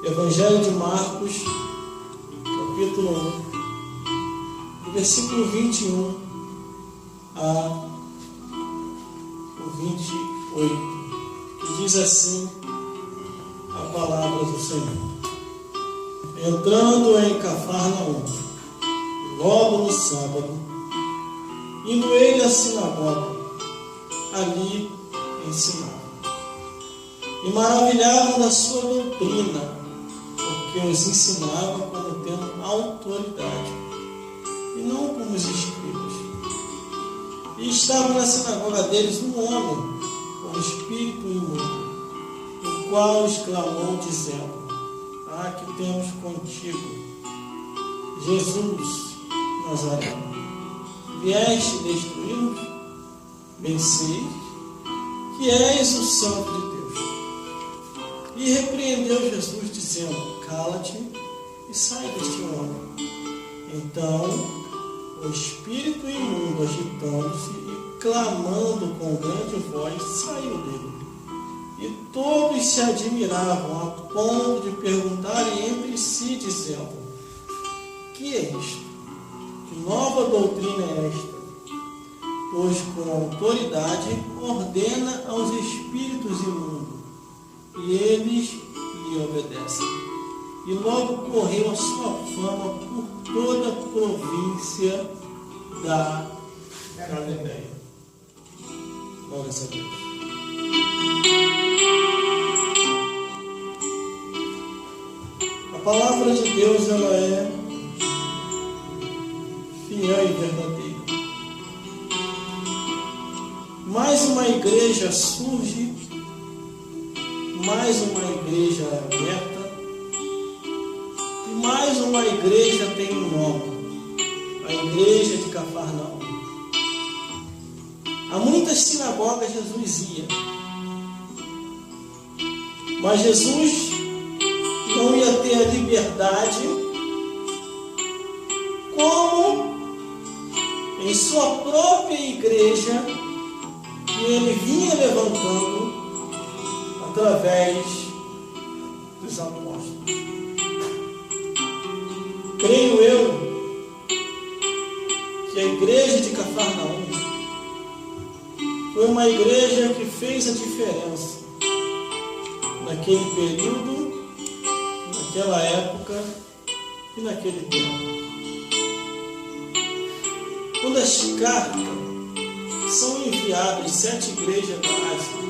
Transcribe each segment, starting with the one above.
Evangelho de Marcos, capítulo 1, do versículo 21 a 28, que diz assim a palavra do Senhor. Entrando em Cafarnaum, logo no sábado, indo ele à sinagoga, ali ensinava. E maravilhavam da sua doutrina, porque os ensinava como tendo autoridade, e não como os escribas. E estava na sinagoga deles um homem com espírito imundo, o qual exclamou, dizendo: Ah, que temos contigo, Jesus Nazareno, vieste destruir-nos? Bem sei que és o Santo de Deus. E repreendeu Jesus, dizendo: Cala-te e sai deste homem. Então o espírito imundo, agitando-se e clamando com grande voz, saiu dele. E todos se admiravam, a ponto de perguntarem entre si, dizendo: Que é isto? Que nova doutrina é esta? Pois com autoridade ordena aos espíritos imundos, e eles lhe obedecem. E logo correu a sua fama por toda a província da Galileia. Glória a Deus. A palavra de Deus, ela é fiel e verdadeira. Mais uma igreja surge, mais uma igreja é aberta, e mais uma igreja tem um nome: a igreja de Cafarnaum. A muitas sinagogas Jesus ia, mas Jesus não ia ter a liberdade como em sua própria igreja que ele vinha levantando através dos apóstolos. Creio eu que a igreja de Cafarnaum foi uma igreja que fez a diferença naquele período, naquela época e naquele tempo. Quando as cartas são enviadas de 7 igrejas da Ásia,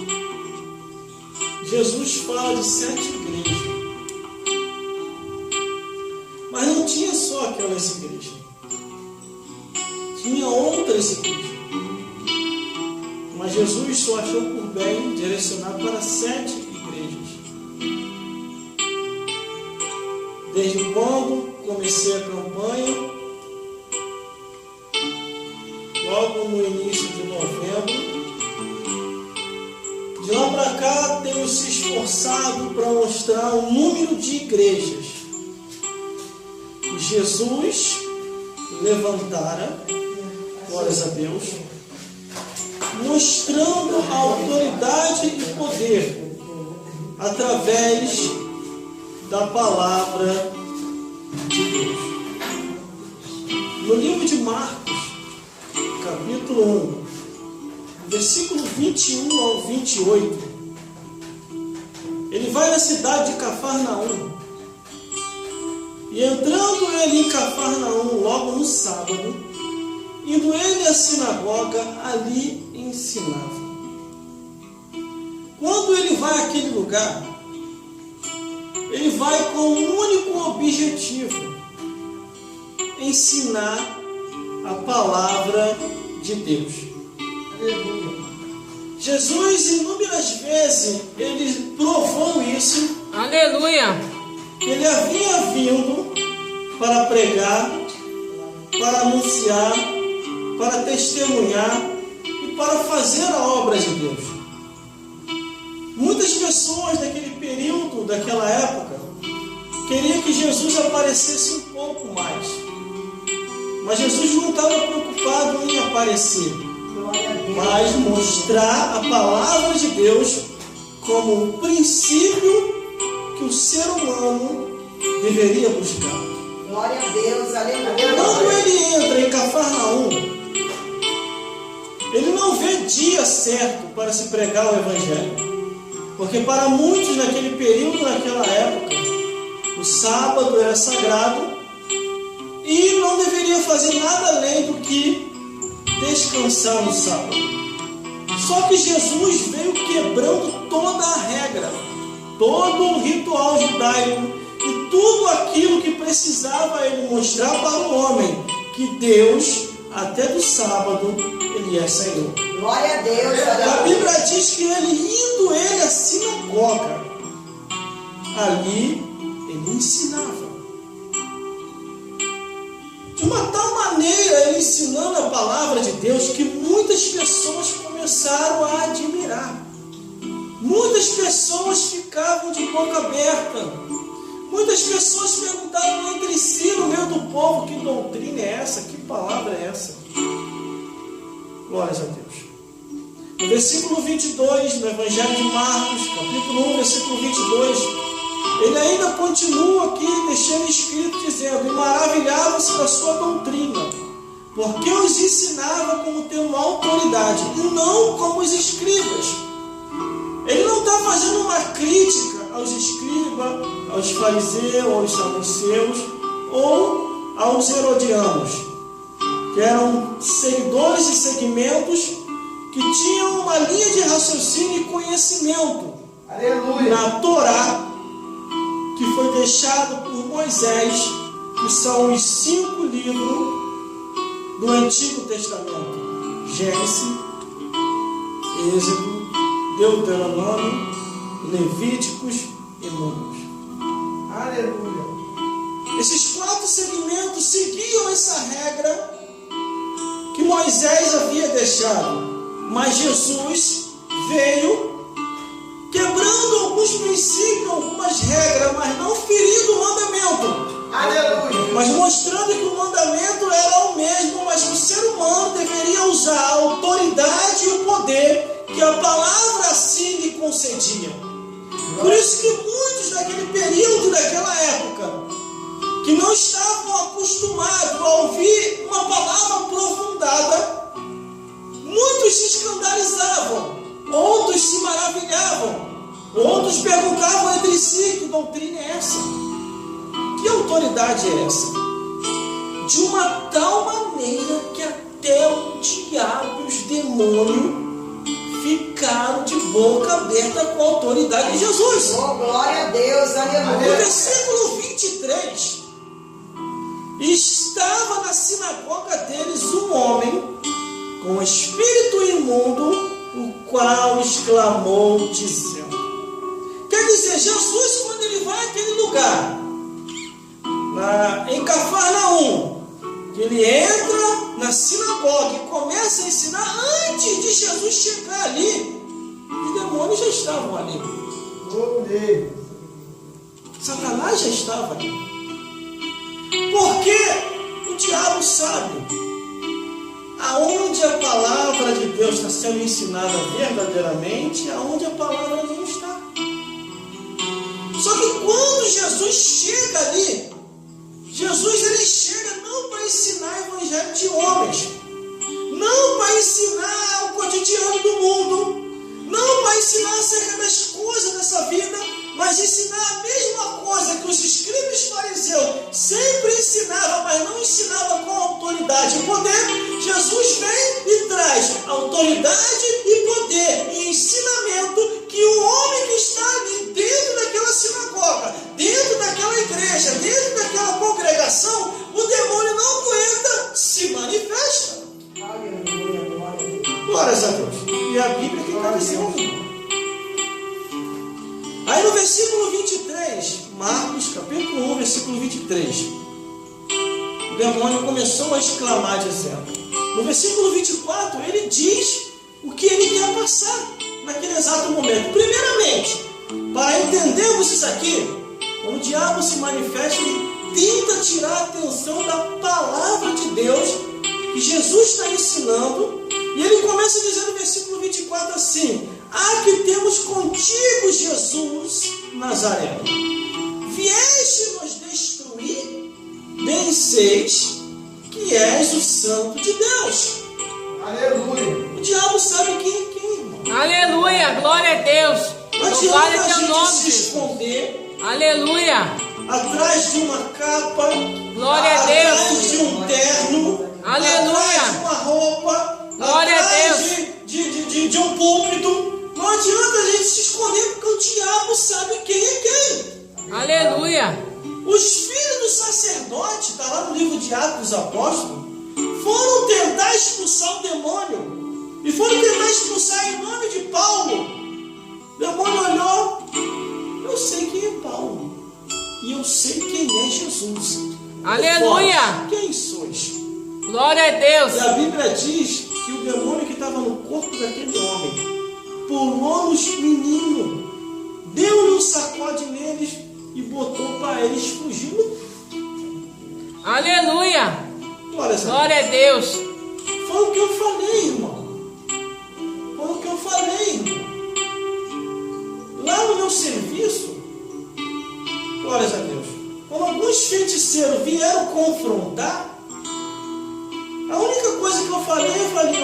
Jesus fala de 7 igrejas. Mas não tinha só aquelas igrejas. Tinha outras igrejas. Mas Jesus só achou por bem direcionar para 7 igrejas. Desde quando comecei a campanha, logo no início de novembro, de lá para cá tenho se esforçado para mostrar o número de igrejas que Jesus levantara, glórias a Deus, mostrando a autoridade e poder através da palavra de Deus. No livro de Marcos, capítulo 1, versículo 21 ao 28, ele vai na cidade de Cafarnaum, e entrando ele em Cafarnaum logo no sábado, indo ele à sinagoga, ali ensinava. Quando ele vai àquele lugar, ele vai com um único objetivo: ensinar a palavra de Deus. Aleluia. Jesus, inúmeras vezes, ele provou isso. Aleluia. Ele havia vindo para pregar, para anunciar, para testemunhar e para fazer a obra de Deus. Muitas pessoas daquele período, daquela época, queriam que Jesus aparecesse um pouco mais. Mas Jesus não estava preocupado em aparecer, mas mostrar a palavra de Deus como o princípio que que o ser humano deveria buscar. Glória a Deus, aleluia. Quando ele entra em Cafarnaum, ele não vê dia certo para se pregar o Evangelho. Porque para muitos naquele período, naquela época, o sábado era sagrado e não deveria fazer nada além do que descansar no sábado. Só que Jesus veio quebrando toda a regra, todo o ritual judaico e tudo aquilo que precisava ele mostrar para o homem, que Deus, até do sábado, ele é Senhor. Glória a Deus. A Bíblia diz que indo ele à sinagoga, ali ele ensinava. De uma tal maneira, ele ensinando a palavra de Deus, que muitas pessoas começaram a admirar. Muitas pessoas ficavam de boca aberta. Muitas pessoas perguntavam entre si, no meio do povo, que doutrina é essa? Que palavra é essa? Glórias a Deus. No versículo 22, no Evangelho de Marcos, capítulo 1, versículo 22, ele ainda continua aqui, deixando escrito, dizendo: e maravilhavam-se da sua doutrina, porque os ensinava como tendo autoridade, e não como os escribas. Ele não está fazendo uma crítica aos escribas, aos fariseus, aos saduceus, ou aos herodianos, que eram seguidores e segmentos que tinham uma linha de raciocínio e conhecimento. Aleluia. Na Torá, que foi deixado por Moisés, que são os 5 livros do Antigo Testamento: Gênesis, Êxodo, Deuteronômio, Levíticos e Números. Aleluia. Esses 4 segmentos seguiam essa regra que Moisés havia deixado. Mas Jesus veio quebrando alguns princípios, algumas regras, mas não ferindo o mandamento. Aleluia. Mas mostrando que o mandamento era o mesmo, mas que o ser humano deveria usar a autoridade e o poder que a palavra assim lhe concedia. Por isso que muitos daquele período, daquela época, que não estavam acostumados a ouvir uma palavra aprofundada, muitos se escandalizavam, outros se maravilhavam, outros perguntavam entre si: que doutrina é essa? Que autoridade é essa? De uma tal maneira que até o diabo e os demônios ficaram de boca aberta com a autoridade de Jesus. Oh, glória a Deus, aleluia. No versículo 23, estava na sinagoga deles um homem com espírito imundo, o qual exclamou dizendo. Quer dizer, Jesus, quando ele vai àquele lugar, em Cafarnaum, que ele entra na sinagoga e começa a ensinar, antes de Jesus chegar ali, os demônios já estavam ali. Satanás já estava ali. Porque o diabo sabe aonde a palavra de Deus está sendo ensinada verdadeiramente, aonde a palavra não está. Só que quando Jesus chega ali, Jesus ele chega não para ensinar o evangelho de homens, não para ensinar o cotidiano do mundo, não para ensinar acerca das coisas dessa vida, mas ensinar a mesma coisa que os escribas e fariseus sempre ensinavam, mas não ensinavam com autoridade e poder. Jesus vem e traz autoridade e poder e ensinamento que o homem que está ali dentro daquela sinagoga, dentro daquela igreja, dentro daquela congregação, o demônio não aguenta, se manifesta. Aleluia, glória a Deus. Glórias a Deus. E a Bíblia que está dizendo. Aí no versículo 23, Marcos capítulo 1, versículo 23, o demônio começou a exclamar dizendo. No versículo 24, ele diz o que ele quer passar naquele exato momento. Primeiramente, para entendermos isso aqui, quando o diabo se manifesta, ele tenta tirar a atenção da palavra de Deus que Jesus está ensinando, e ele começa a dizer no versículo 24 assim: Ah, que temos contigo, Jesus Nazareno. Vieste nos destruir, bem seis que és o Santo de Deus. Aleluia. O diabo sabe quem é quem, irmão. Aleluia, glória a Deus. Não Louvado adianta é a teu gente nome, se Jesus. esconder Aleluia, atrás de uma capa, glória a atrás Deus. de um terno, Aleluia. atrás de uma roupa, Glória a atrás Deus. de um púlpito. Não adianta a gente se esconder, porque o diabo sabe quem é quem. Aleluia, Os filhos do sacerdote, está lá no livro de Atos dos Apóstolos, foram tentar expulsar o demônio. E foram tentar expulsar em nome de Paulo. O demônio olhou. Eu sei quem é Paulo. E eu sei quem é Jesus. Aleluia. Vós, quem sois? glória a Deus. E a Bíblia diz que o demônio que estava no corpo daquele homem pulou nos meninos, deu-lhe um sacode neles e botou para eles fugindo. Aleluia, Glória a Deus. glória a Deus. Foi o que eu falei, irmão. Foi o que eu falei, irmão. Lá no meu serviço, glórias a Deus, quando alguns feiticeiros vieram confrontar, a única coisa que eu falei,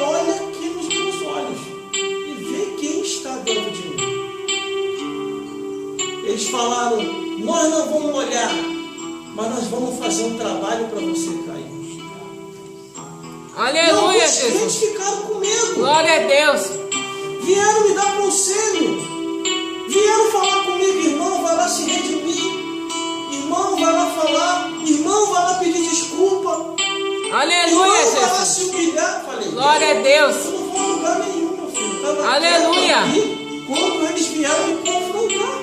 olha aqui nos meus olhos e vê quem está dentro de mim. Eles falaram, nós não vamos olhar, mas nós vamos fazer um trabalho para você cair. E Aleluia, alguns crentes Jesus. ficaram com medo. Glória a Deus. Vieram me dar conselho. Vieram falar comigo, irmão, vai lá se redimir. Irmão, vai lá falar. Irmão, vai lá pedir desculpa. Aleluia, Irmão, vai lá Jesus. se humilhar. Falei, Glória a Deus. eu não vou a lugar nenhum, meu filho. Eu tava Aleluia. aqui quando eles vieram me confrontar.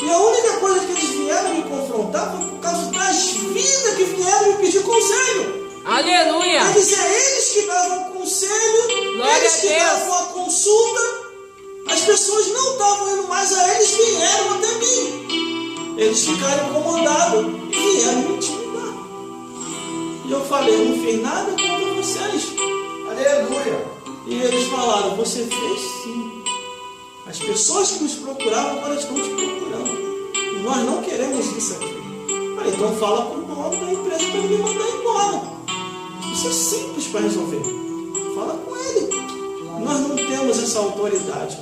E a única coisa que eles vieram me confrontar foi por causa das vidas que vieram me pedir conselho. Aleluia. Eles que davam conselho, Glória eles a que Deus. davam a consulta, as pessoas não estavam indo mais a eles, vieram até mim. Eles ficaram incomodados e vieram me intimidar. E eu falei, eu não fiz nada contra vocês. Aleluia. E eles falaram, você fez sim. As pessoas que nos procuravam agora estão te procurando. E nós não queremos isso aqui. Eu falei, então fala para o dono da empresa para me mandar embora. Isso é simples para resolver. Fala com ele. Nós não temos essa autoridade.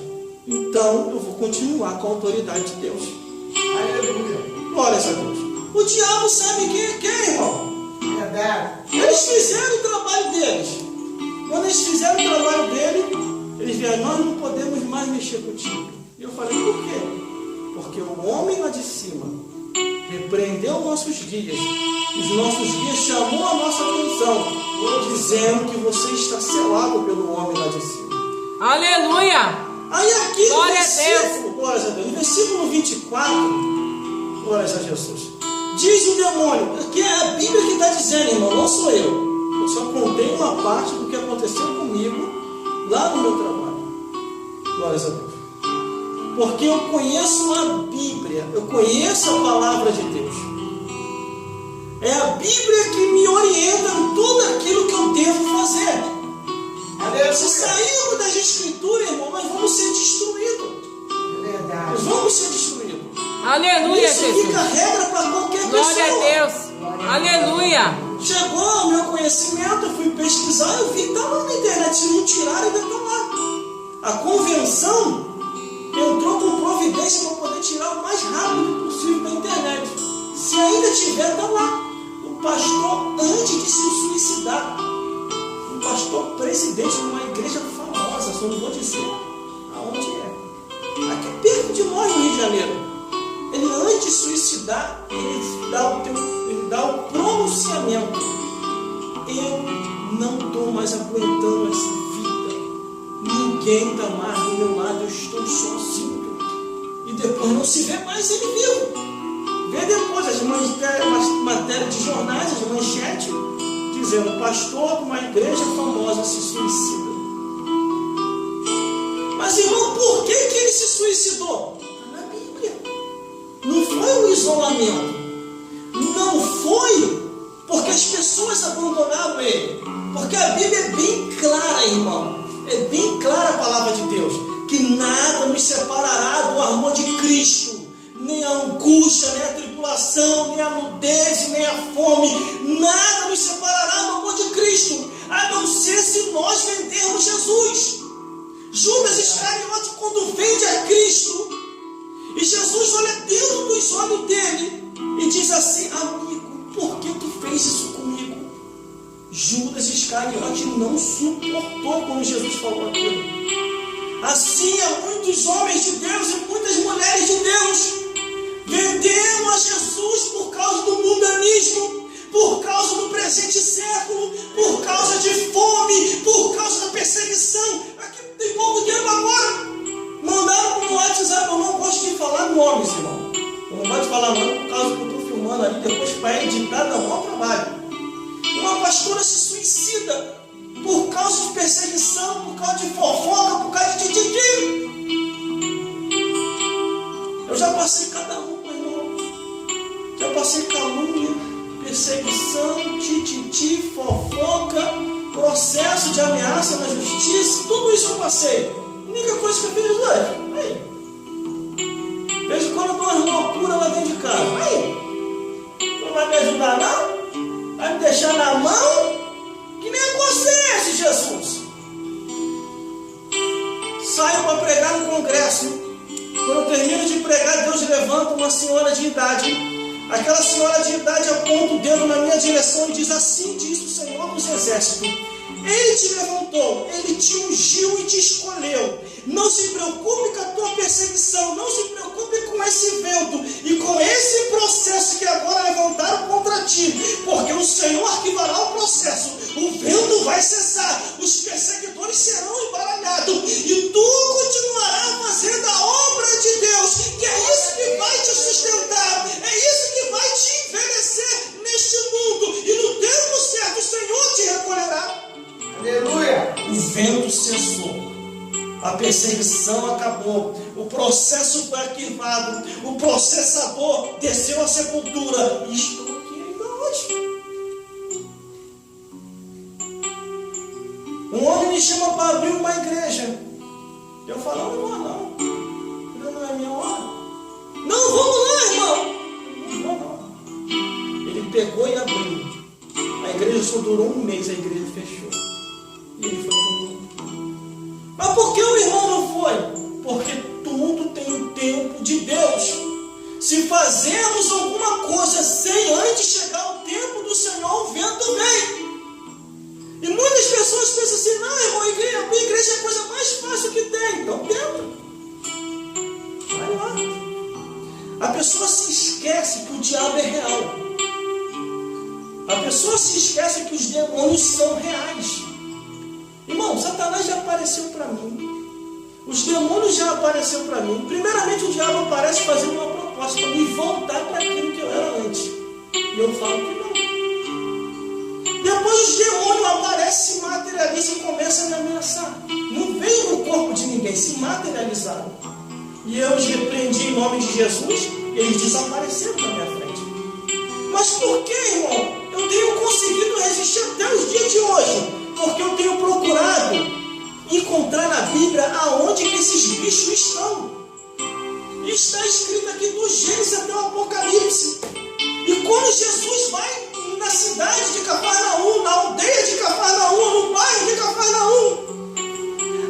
Então eu vou continuar com a autoridade de Deus. Aleluia. Glórias a Deus. O diabo sabe quem é quem, irmão. Verdade. Eles fizeram o trabalho deles. Quando eles fizeram o trabalho deles, eles vieram, nós não podemos mais mexer contigo. E eu falei, por quê? Porque o homem lá de cima repreendeu nossos guias. Os nossos guias chamou a nossa atenção, dizendo que você está selado pelo homem lá de cima. Aleluia. Aí aqui no Glória a versículo, glórias a Deus, no versículo 24, glórias a Jesus, diz o demônio, que é a Bíblia que está dizendo, irmão, não sou eu. Eu só contei uma parte do que aconteceu comigo lá no meu trabalho. Glórias a Deus. Porque eu conheço a Bíblia, eu conheço a palavra de Deus. É a Bíblia que me orienta em tudo aquilo que eu devo fazer. Se sairmos das Escrituras, irmão, nós vamos ser destruídos. Verdade. Nós vamos ser destruídos. Aleluia, Isso Jesus. fica regra para qualquer Glória a pessoa. Deus. Aleluia. Chegou ao meu conhecimento, eu fui pesquisar, eu vi que está lá na internet. Se não tirar, ainda está lá. A convenção entrou com providência para poder tirar o mais rápido possível da internet. Se ainda tiver, está lá. O pastor, antes de se suicidar, um pastor presidente de uma igreja famosa, só não vou dizer aonde é. Aqui perto de nós, no Rio de Janeiro. Ele, antes de suicidar, ele dá o pronunciamento. Eu não estou mais aguentando essa vida. Ninguém está mais do meu lado, eu estou sozinho. E depois não se vê mais ele vivo. Vê depois as matérias de jornais, as manchetes, dizendo, pastor de uma igreja famosa se suicida. Mas, irmão, por que ele se suicidou? Está na Bíblia. Não foi o isolamento. Não foi porque as pessoas abandonaram ele. Porque a Bíblia é bem clara, irmão. É bem clara a palavra de Deus. que nada nos separará do amor de Cristo. Nem a angústia, nem a tribulação, nem a nudez, nem a fome, nada nos separará do amor de Cristo, a não ser se nós vendermos Jesus. Judas Iscariote, quando vende a Cristo, e Jesus olha dentro dos olhos dele e diz assim: amigo, por que tu fez isso comigo? Judas Iscariote não suportou quando Jesus falou aquilo. Assim há muitos homens de Deus e muitas mulheres de Deus vendendo a Jesus por causa do mundanismo, por causa do presente século, por causa de fome, por causa da perseguição. Aqui tem pouco tempo agora, mandaram no WhatsApp, eu não gosto de falar nomes, irmão. Eu não gosto de falar nome por causa que eu estou filmando ali, depois para editar dá um maior trabalho. Uma pastora se suicida por causa de perseguição, por causa de fofoca, por causa de tititi. Eu já passei cada um, meu irmão. Já passei calúnia, perseguição, tititi, fofoca, processo de ameaça na justiça, tudo isso eu passei. A única coisa que eu fiz hoje, aí. Vejo quando eu dou uma loucura lá dentro de casa. Aí. Não vai me ajudar não? Vai me deixar na mão? Que negócio é esse, Jesus? Saio para pregar no congresso. Quando eu termino de pregar, Deus levanta uma senhora de idade. Aquela senhora de idade aponta o dedo na minha direção e diz: assim diz o Senhor dos Exércitos. Ele te levantou, Ele te ungiu e te escolheu. Não se preocupe com a tua perseguição, não se preocupe com esse vento e com esse processo que agora levantaram contra ti, porque o Senhor arquivará o processo, o vento vai cessar, os perseguidores serão embaralhados e tu continuarás fazendo a obra de Deus, que é isso que vai te sustentar, é isso que vai te envelhecer neste mundo, e no tempo certo o Senhor te recolherá. Aleluia. O vento cessou, a perseguição acabou, o processo foi arquivado, o processador desceu à sepultura e estou aqui ainda hoje. Um homem me chama para abrir uma igreja. Eu falo: não, não, não é minha hora. Não, vamos lá, irmão. Não. Ele pegou e abriu. A igreja só durou um mês, a igreja fechou. E ele foi para o mundo. Mas por que o irmão não foi? Porque tudo tem o tempo de Deus. Se fazemos alguma coisa sem antes chegar o tempo do Senhor, o vento vem. E muitas pessoas pensam assim: não, irmão, a igreja é a coisa mais fácil que tem. Então tenta. Vai lá. A pessoa se esquece que o diabo é real. A pessoa se esquece que os demônios são reais. Irmão, Satanás já apareceu para mim. Os demônios já apareceram para mim. Primeiramente o diabo aparece fazendo uma proposta para me voltar para aquilo que eu era antes. E eu falo que não. Depois os demônios aparecem, se materializam e começam a me ameaçar. Não veio no corpo de ninguém, se materializaram. E eu os repreendi em nome de Jesus, e eles desapareceram da minha frente. Mas por que, irmão? Eu tenho conseguido resistir até os dias de hoje, porque eu tenho procurado encontrar na Bíblia aonde que esses bichos estão. E está escrito aqui do Gênesis até o Apocalipse. E quando Jesus vai na cidade de Cafarnaum, na aldeia de Cafarnaum, no bairro de Cafarnaum,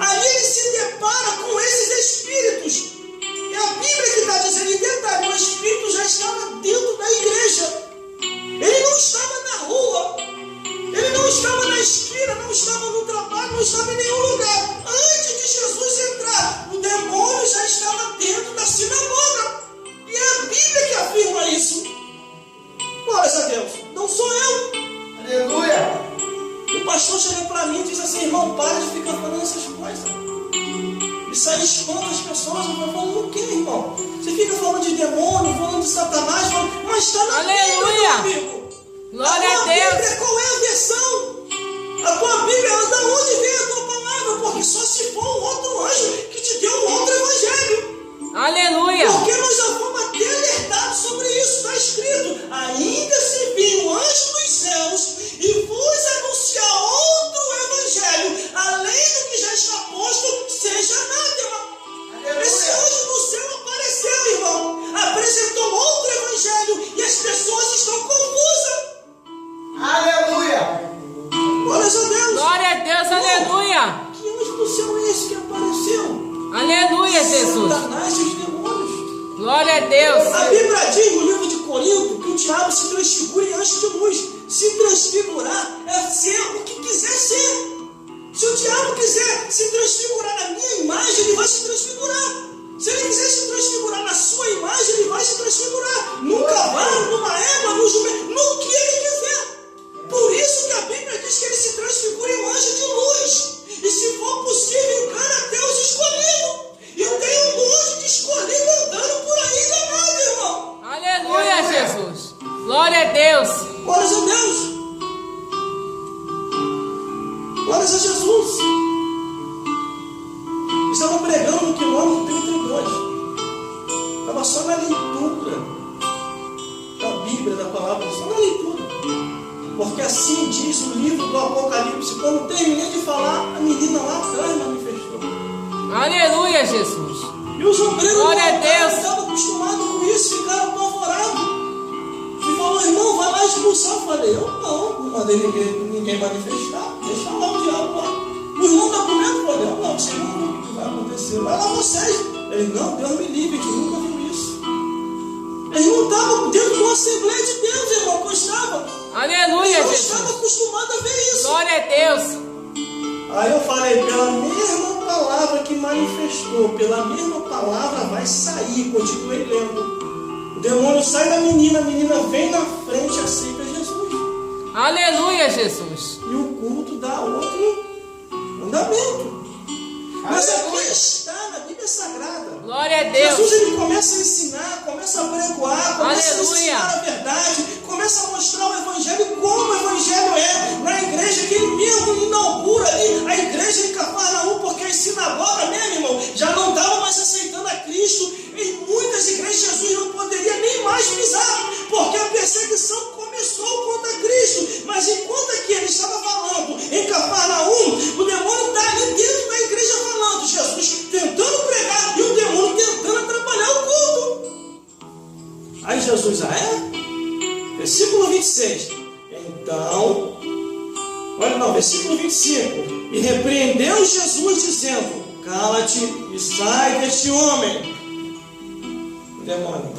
ali ele se depara com esses espíritos. É a Bíblia que está dizendo em detalhe: o espírito já estava dentro da igreja. Ele não estava na rua, ele não estava na esquina, não estava no trabalho, não estava em nenhum lugar. Antes de Jesus entrar, o demônio já estava dentro da sinagoga. E é a Bíblia que afirma isso. Glórias a Deus, não sou eu. Aleluia. O pastor chega para mim e diz assim: irmão, para de ficar falando essas coisas. Isso aí espanta as pessoas. Eu falo: falando o quê, irmão? Você fica falando de demônio, falando de Satanás, mas está na Bíblia, meu amigo. Glória a a tua Deus. Bíblia, qual é a versão? A tua Bíblia, da onde vem a tua palavra? Porque só se for um outro anjo que te deu um outro evangelho. Aleluia. Porque nós já fomos até alertados sobre isso. Está escrito: ainda se vir um anjo dos céus e vos anunciar outro evangelho, além do que já está posto, seja anátema. Jesus. Satanás e os demônios. Glória a Deus. A Bíblia diz no livro de Corinto que o diabo se transfigura em anjo de luz. Se transfigurar é ser o que quiser ser. Se o diabo quiser se transfigurar na minha imagem, ele vai se transfigurar. Se ele quiser se transfigurar na sua imagem, ele vai se transfigurar. Num cavalo, numa égua, num jumento, no que ele quiser. Por isso que a Bíblia diz que ele se transfigura em um anjo de luz. E se for possível, encana até os escolhidos. E tem um monte de escolhido andando por aí danado, irmão. Aleluia, Jesus. Glória a Deus. Glórias a Deus. Glórias a Jesus. Estava pregando no quilômetro 32. Estava só na leitura da Bíblia, da palavra, só na leitura. Porque assim diz o livro do Apocalipse. Quando terminei de falar, a menina lá atrás manifestou. Aleluia, Jesus. E os obreiros Glória a Deus. estavam acostumados com isso, ficaram apavorados. E falou, irmão, vai lá expulsar. Eu falei, eu não mandei ninguém manifestar. Deixa lá o diabo lá. O irmão está com medo. Eu falei, eu não, sei não, o que vai acontecer. Vai lá vocês. Ele, não, Deus me livre, que nunca viu isso. Eles não estavam dentro de uma Assembleia de Deus, irmão, que eu estava. Aleluia, Eu Jesus. estava acostumado a ver isso. Glória a Deus. Aí eu falei, pela mesma palavra que manifestou, pela mesma palavra vai sair. Continuei lendo. O demônio sai da menina, a menina vem na frente e aceita Jesus. Aleluia, Jesus. E o culto dá outro andamento. Mas aqui está na Bíblia Sagrada. Glória a Deus. Jesus ele começa a ensinar, começa a pregoar, começa Aleluia. a ensinar a verdade, começa a mostrar o Evangelho como o Evangelho é na igreja que ele mesmo inaugura ali, a igreja em Cafarnaum, porque as sinagogas mesmo, irmão, já não estavam mais aceitando a Cristo. Em muitas igrejas Jesus não poderia nem mais pisar, porque a perseguição começou contra Cristo. Mas enquanto aqui ele estava falando em Cafarnaum, o demônio está ali dentro da igreja falando, Jesus tentando pregar e o demônio tentando atrapalhar o culto. Aí Jesus, versículo 26. Então, olha não, versículo 25. E repreendeu Jesus dizendo, cala-te e sai deste homem. O demônio,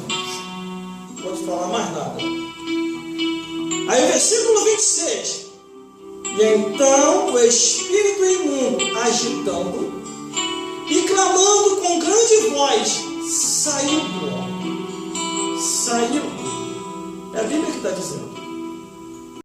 não pode falar mais nada. Aí o versículo 26. E então o espírito imundo, agitando e clamando com grande voz, saiu do homem. Saiu. É a Bíblia que está dizendo.